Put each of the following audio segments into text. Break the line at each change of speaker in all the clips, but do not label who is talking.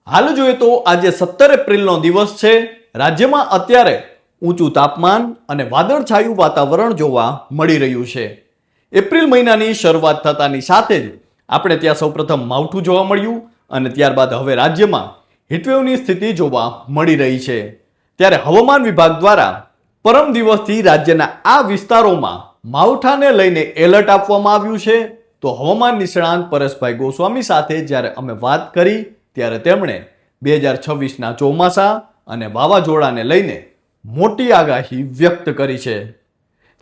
હાલ જોઈએ તો આજે 17 એપ્રિલનો દિવસ છે। રાજ્યમાં અત્યારે ઊંચું તાપમાન અને વાદળછાયું વાતાવરણ જોવા મળી રહ્યું છે। એપ્રિલ મહિનાની શરૂઆત થતાની સાથે જ આપણે ત્યાં સૌપ્રથમ માવઠું જોવા મળ્યું અને ત્યારબાદ હવે રાજ્યમાં હીટવેવની સ્થિતિ જોવા મળી રહી છે। ત્યારે હવામાન વિભાગ દ્વારા પરમ દિવસથી રાજ્યના આ વિસ્તારોમાં માવઠાને લઈને એલર્ટ આપવામાં આવ્યું છે। તો હવામાન નિષ્ણાંત પરેશભાઈ ગોસ્વામી સાથે જ્યારે અમે વાત કરી ત્યારે તેમણે 2026ના ચોમાસા અને વાવાઝોડાને લઈને મોટી આગાહી વ્યક્ત કરી છે।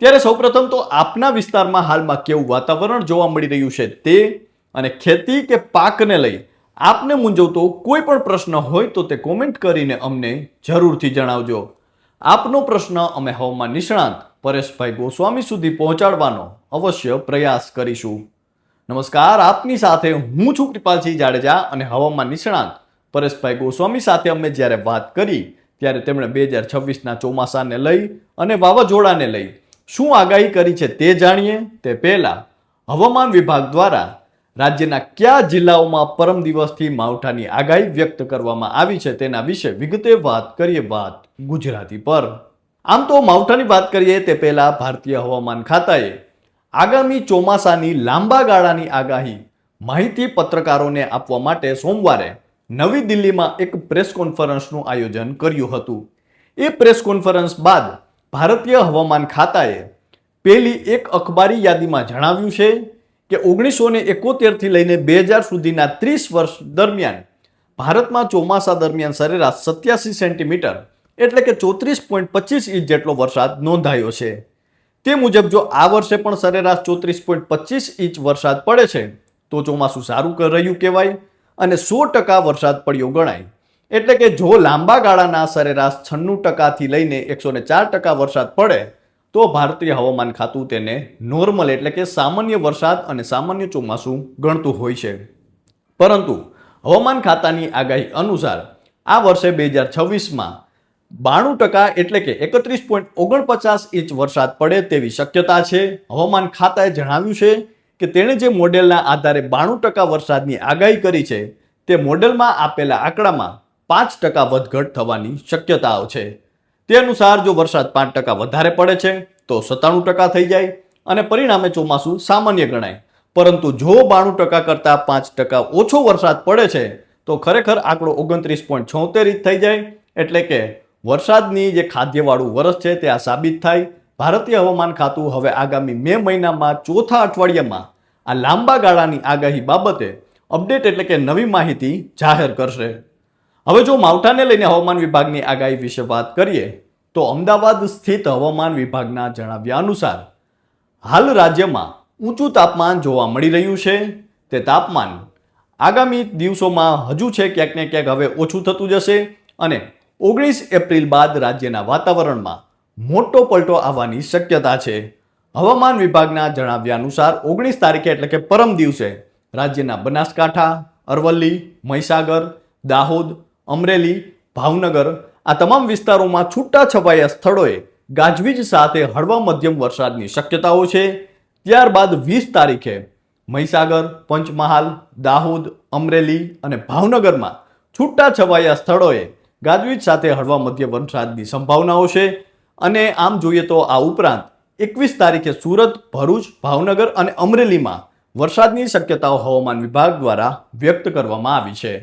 ત્યારે સૌપ્રથમ તો આપના વિસ્તારમાં હાલમાં કેવું વાતાવરણ જોવા મળી રહ્યું છે તે અને ખેતી કે પાકને લઈ આપને મૂંઝવતો કોઈ પણ પ્રશ્ન હોય તો તે કોમેન્ટ કરીને અમને જરૂરથી જણાવજો। આપનો પ્રશ્ન અમે હવામાન નિષ્ણાંત પરેશભાઈ ગોસ્વામી સુધી પહોંચાડવાનો અવશ્ય પ્રયાસ કરીશું। નમસ્કાર, આપની સાથે હું છું કૃપાલસિંહ જાડેજા અને હવામાન નિષ્ણાંત પરેશભાઈ ગોસ્વામી સાથે અમે જ્યારે વાત કરી ત્યારે તેમણે 2026ના ચોમાસાને લઈ અને વાવાઝોડાને લઈ શું આગાહી કરી છે તે જાણીએ તે પહેલા હવામાન વિભાગ દ્વારા રાજ્યના કયા જિલ્લાઓમાં પરમ દિવસથી માવઠાની આગાહી વ્યક્ત કરવામાં આવી છે તેના વિશે વિગતે વાત કરીએ વાત ગુજરાતી પર। આમ તો માવઠાની વાત કરીએ તે પહેલા ભારતીય હવામાન ખાતાએ આગામી ચોમાસાની લાંબા ગાળાની આગાહી માહિતી પત્રકારોને આપવા માટે સોમવારે નવી દિલ્હીમાં એક પ્રેસ કોન્ફરન્સનું આયોજન કર્યું હતું। એ પ્રેસ કોન્ફરન્સ બાદ ભારતીય હવામાન ખાતાએ પહેલી એક અખબારી યાદીમાં જણાવ્યું છે કે 1971 થી લઈને 2000 સુધીના 30 વર્ષ દરમિયાન ભારતમાં ચોમાસા દરમિયાન સરેરાશ 87 સેન્ટીમીટર એટલે કે 34.25 ઇંચ જેટલો વરસાદ નોંધાયો છે। તે મુજબ જો આ વર્ષે પણ સરેરાશ 34.25 ઇંચ વરસાદ પડે છે તો ચોમાસું સારું રહ્યું કહેવાય અને 100% વરસાદ પડ્યો ગણાય। એટલે કે જો લાંબા ગાળાના સરેરાશ 96% થી લઈને 104% વરસાદ પડે તો ભારતીય હવામાન ખાતું તેને નોર્મલ એટલે કે સામાન્ય વરસાદ અને સામાન્ય ચોમાસું ગણતું હોય છે। પરંતુ હવામાન ખાતાની આગાહી અનુસાર આ વર્ષે 2026માં 92% એટલે કે 31.49 ઇંચ વરસાદ પડે તેવી શક્યતા છે। હવામાન ખાતાએ જણાવ્યું છે કે તેણે જે મોડેલના આધારે 92% વરસાદની આગાહી કરી છે તે મોડેલમાં આપેલા આંકડામાં 5% વધઘટ થવાની શક્યતાઓ છે। તે અનુસાર જો વરસાદ 5% વધારે પડે છે તો 97% થઈ જાય અને પરિણામે ચોમાસું સામાન્ય ગણાય। પરંતુ જો 92% કરતાં 5% ઓછો વરસાદ પડે છે તો ખરેખર આંકડો 29.76 ઇંચ થઈ જાય। એટલે કે વરસાદની જે ખાદ્યવાળું વર્ષ છે તે આ સાબિત થાય। ભારતીય હવામાન ખાતું હવે આગામી મે મહિનામાં ચોથા અઠવાડિયામાં આ લાંબા ગાળાની આગાહી બાબતે અપડેટ એટલે કે નવી માહિતી જાહેર કરશે। હવે જો માવઠાને લઈને હવામાન વિભાગની આગાહી વિશે વાત કરીએ તો અમદાવાદ સ્થિત હવામાન વિભાગના જણાવ્યા અનુસાર હાલ રાજ્યમાં ઊંચું તાપમાન જોવા મળી રહ્યું છે। તે તાપમાન આગામી દિવસોમાં હજુ છે ક્યાંક ને ક્યાંક હવે ઓછું થતું જશે અને 19 એપ્રિલ બાદ રાજ્યના વાતાવરણમાં મોટો પલટો આવવાની શક્યતા છે। હવામાન વિભાગના જણાવ્યા અનુસાર 19 તારીખે એટલે કે પરમ દિવસે રાજ્યના બનાસકાંઠા, અરવલ્લી, મહીસાગર, દાહોદ, અમરેલી, ભાવનગર આ તમામ વિસ્તારોમાં છૂટાછવાયા સ્થળોએ ગાજવીજ સાથે હળવા મધ્યમ વરસાદની શક્યતાઓ છે। ત્યારબાદ 20 તારીખે મહીસાગર, પંચમહાલ, દાહોદ, અમરેલી અને ભાવનગરમાં છૂટાછવાયા સ્થળોએ ગાજવીજ સાથે હળવા મધ્યમ વરસાદની સંભાવનાઓ છે। અને આમ જોઈએ તો આ ઉપરાંત 21 તારીખે સુરત, ભરૂચ, ભાવનગર અને અમરેલીમાં વરસાદની શક્યતાઓ હવામાન વિભાગ દ્વારા વ્યક્ત કરવામાં આવી છે।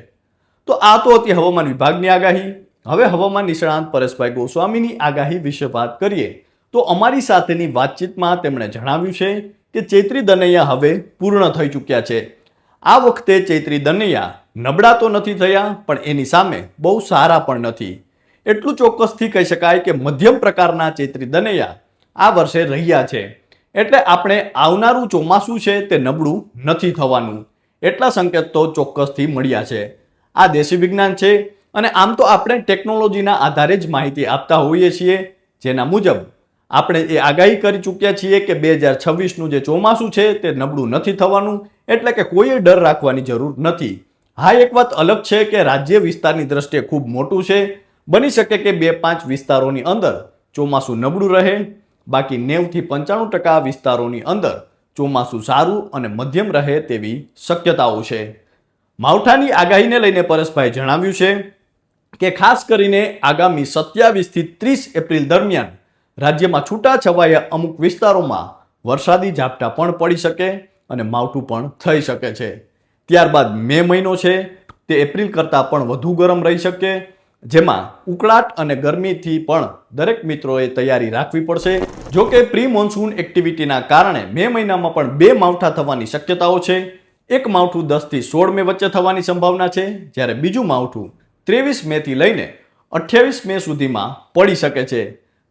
તો આ તો હતી હવામાન વિભાગની આગાહી। હવે હવામાન નિષ્ણાંત પરેશભાઈ ગોસ્વામીની આગાહી વિશે વાત કરીએ તો અમારી સાથેની વાતચીતમાં તેમણે જણાવ્યું છે કે ચૈત્રી દનૈયા હવે પૂર્ણ થઈ ચૂક્યા છે। આ વખતે ચૈત્રી દનૈયા નબળા તો નથી થયા પણ એની સામે બહુ સારા પણ નથી। એટલું ચોક્કસથી કહી શકાય કે મધ્યમ પ્રકારના ચૈત્રી દનૈયા આ વર્ષે રહ્યા છે। એટલે આપણે આવનારું ચોમાસું છે તે નબળું નથી થવાનું એટલા સંકેત તો ચોક્કસથી મળ્યા છે। આ દેશી વિજ્ઞાન છે અને આમ તો આપણે ટેકનોલોજીના આધારે જ માહિતી આપતા હોઈએ છીએ જેના મુજબ આપણે એ આગાહી કરી ચૂક્યા છીએ કે 2026નું જે ચોમાસું છે તે નબળું નથી થવાનું એટલે કે કોઈએ ડર રાખવાની જરૂર નથી। હા, એક વાત અલગ છે કે રાજ્ય વિસ્તારની દ્રષ્ટિએ ખૂબ મોટું છે। બની શકે કે 2-5 વિસ્તારોની અંદર ચોમાસું નબળું રહે, બાકી 90 થી 95% વિસ્તારોની અંદર ચોમાસું સારું અને મધ્યમ રહે તેવી શક્યતાઓ છે। માવઠાની આગાહીને લઈને પરેશભાઈ જણાવ્યું છે કે ખાસ કરીને આગામી 27 થી 30 એપ્રિલ દરમિયાન રાજ્યમાં છૂટાછવાયા અમુક વિસ્તારોમાં વરસાદી ઝાપટા પણ પડી શકે અને માવઠું પણ થઈ શકે છે. ત્યારબાદ મે મહિનો છે તે એપ્રિલ કરતાં પણ વધુ ગરમ રહી શકે, જેમાં ઉકળાટ અને ગરમીથી પણ દરેક મિત્રોએ તૈયારી રાખવી પડશે. જો કે પ્રી મોન્સૂન એક્ટિવિટીના કારણે મે મહિનામાં પણ 2 માવઠા થવાની શક્યતાઓ છે. એક માવઠું 10 થી 16 મે વચ્ચે થવાની સંભાવના છે, જ્યારે બીજું માવઠું 23 મે થી લઈને 28 મે સુધીમાં પડી શકે છે.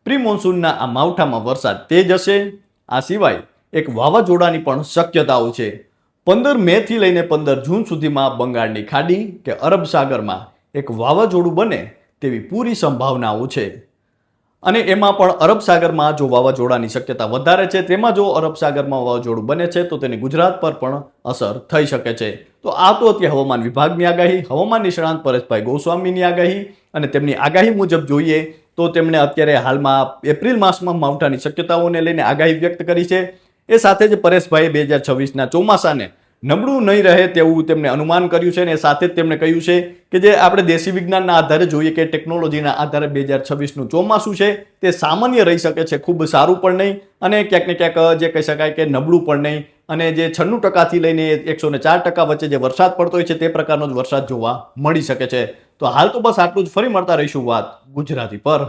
પ્રી મોન્સૂનના આ માવઠામાં વરસાદ તેજ હશે. આ સિવાય એક વાવાઝોડાની પણ શક્યતાઓ છે. 15 મે થી લઈને 15 જૂન સુધીમાં બંગાળની ખાડી કે અરબ સાગરમાં એક વાવાઝોડું બને તેવી પૂરી સંભાવનાઓ છે. અને એમાં પણ અરબ સાગરમાં જો વાવાઝોડાની શક્યતા વધારે છે, તેમાં જો અરબ સાગરમાં વાવાઝોડું બને છે તો તેની ગુજરાત પર પણ અસર થઈ શકે છે. તો આ તો હતી હવામાન વિભાગની આગાહી, હવામાન નિષ્ણાંત પરેશભાઈ ગોસ્વામીની આગાહી. અને તેમની આગાહી મુજબ જોઈએ તો તેમણે અત્યારે હાલમાં એપ્રિલ માસમાં માવઠાની શક્યતાઓને લઈને આગાહી વ્યક્ત કરી છે. એ સાથે જ પરેશભાઈએ 2026ના ચોમાસાને નબળું નહીં રહે તેવું તેમણે અનુમાન કર્યું છે. અને સાથે જ તેમણે કહ્યું છે કે જે આપણે દેશી વિજ્ઞાનના આધારે જોઈએ કે ટેકનોલોજીના આધારે 2026નું ચોમાસું છે તે સામાન્ય રહી શકે છે, ખૂબ સારું પણ નહીં અને ક્યાંક ને ક્યાંક જે કહી શકાય કે નબળું પણ નહીં. અને જે 96% લઈને 104% વચ્ચે જે વરસાદ પડતો હોય છે તે પ્રકારનો જ વરસાદ જોવા મળી શકે છે. તો હાલ તો બસ આટલું જ. ફરી મળતા રહીશું વાત ગુજરાતી પર.